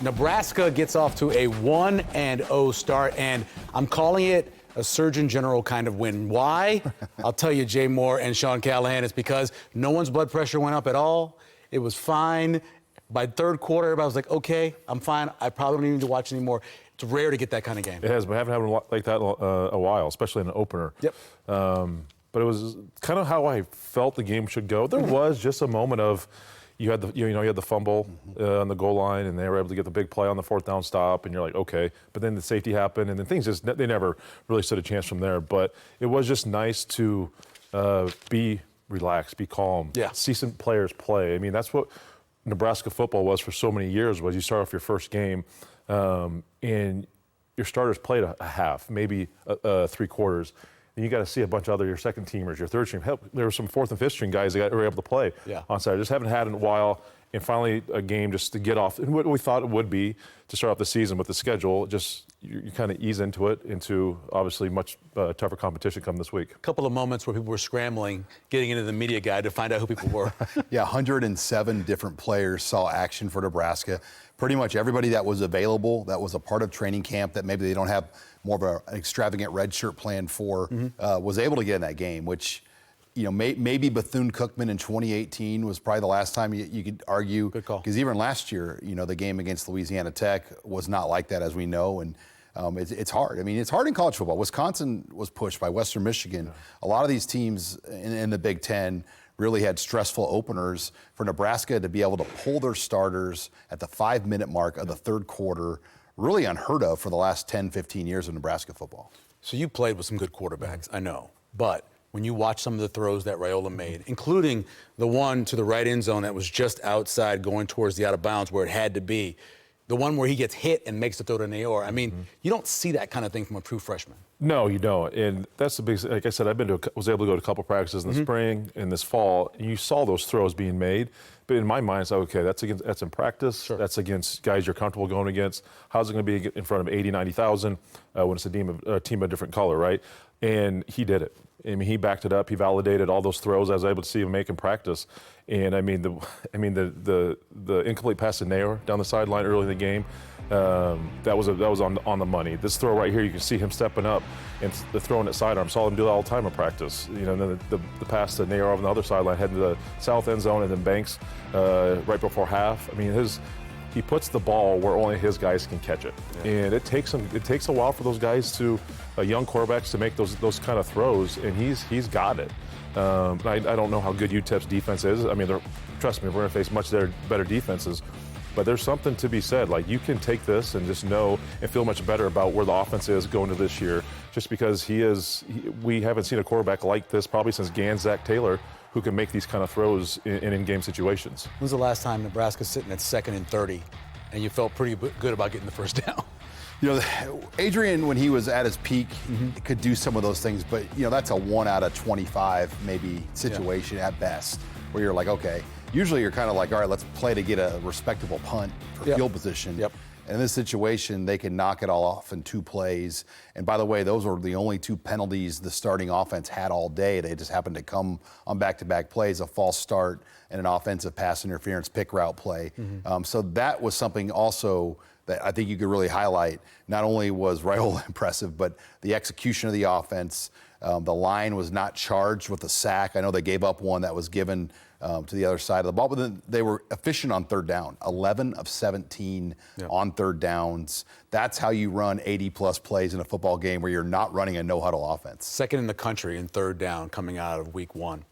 Nebraska gets off to a 1-0 start, and I'm calling it a Surgeon General kind of win. Why? I'll tell you, Jay Moore and Sean Callahan, it's because no one's blood pressure went up at all. It was fine. By third quarter, everybody was like, okay, I'm fine. I probably don't need to watch anymore. It's rare to get that kind of game. It has. We haven't had one like that a while, especially in an opener. Yep. But it was kind of how I felt the game should go. There was just a moment of you had the fumble on the goal line, and they were able to get the big play on the fourth down stop, and you're like, okay. But then the safety happened, and then they never really stood a chance from there. But it was just nice to be relaxed, be calm, see some players play. I mean, that's what Nebraska football was for so many years. Was you start off your first game, and your starters played a half, maybe three quarters. And you got to see a bunch of your second teamers, your third team. Hell, there were some fourth and fifth string guys that were able to play on Saturday. Just haven't had in a while. And finally, a game just to get off, and what we thought it would be to start off the season with the schedule, just you kind of ease into it, into obviously much tougher competition come this week. A couple of moments where people were scrambling, getting into the media guide to find out who people were. 107 different players saw action for Nebraska. Pretty much everybody that was available, that was a part of training camp, that maybe they don't have more of an extravagant red shirt plan for, was able to get in that game, which, maybe Bethune-Cookman in 2018 was probably the last time you could argue. Good call. Because even last year, the game against Louisiana Tech was not like that, as we know, and it's hard. I mean, it's hard in college football. Wisconsin was pushed by Western Michigan. Yeah. A lot of these teams in the Big Ten really had stressful openers. For Nebraska to be able to pull their starters at the 5-minute mark of the third quarter, really unheard of for the last 10, 15 years of Nebraska football. So you played with some good quarterbacks, I know. But when you watch some of the throws that Raiola made, including the one to the right end zone that was just outside going towards the out of bounds where it had to be, the one where he gets hit and makes the throw to Nayor, I mean, you don't see that kind of thing from a true freshman. No, you don't. And that's the big, like I said, was able to go to a couple practices in the spring and this fall, and you saw those throws being made. But in my mind, it's like, okay, that's in practice. Sure. That's against guys you're comfortable going against. How's it going to be in front of 80, 90,000 when it's a team of different color, right? And he did it. I mean, he backed it up. He validated all those throws I was able to see him make in practice. And I mean, the incomplete pass to Nayor down the sideline early in the game, that was on the money. This throw right here, you can see him stepping up and throwing it sidearm. Saw him do that all the time in practice. And then the pass to Nayor on the other sideline, heading to the south end zone, and then Banks right before half. I mean, he puts the ball where only his guys can catch it, and it takes a while for those guys young quarterbacks to make those kind of throws, and he's got it. I don't know how good UTEP's defense is. I mean, trust me, we're going to face much better defenses. But there's something to be said. Like, you can take this and just know and feel much better about where the offense is going to this year, just because we haven't seen a quarterback like this probably since Zach Taylor, who can make these kind of throws in game situations. When's the last time Nebraska's sitting at 2nd and 30 and you felt pretty good about getting the first down? Adrian, when he was at his peak, could do some of those things, but that's a 1 out of 25 maybe situation at best, where you're like, okay. Usually you're kind of like, all right, let's play to get a respectable punt for field position. Yep. And in this situation, they can knock it all off in 2 plays. And by the way, those were the only 2 penalties the starting offense had all day. They just happened to come on back-to-back plays, a false start and an offensive pass interference pick route play. So that was something also that I think you could really highlight. Not only was Raiola impressive, but the execution of the offense. The line was not charged with a sack. I know they gave up one that was given to the other side of the ball, but then they were efficient on third down. 11 of 17 on third downs. That's how you run 80-plus plays in a football game, where you're not running a no-huddle offense. 2nd in the country in third down coming out of week 1.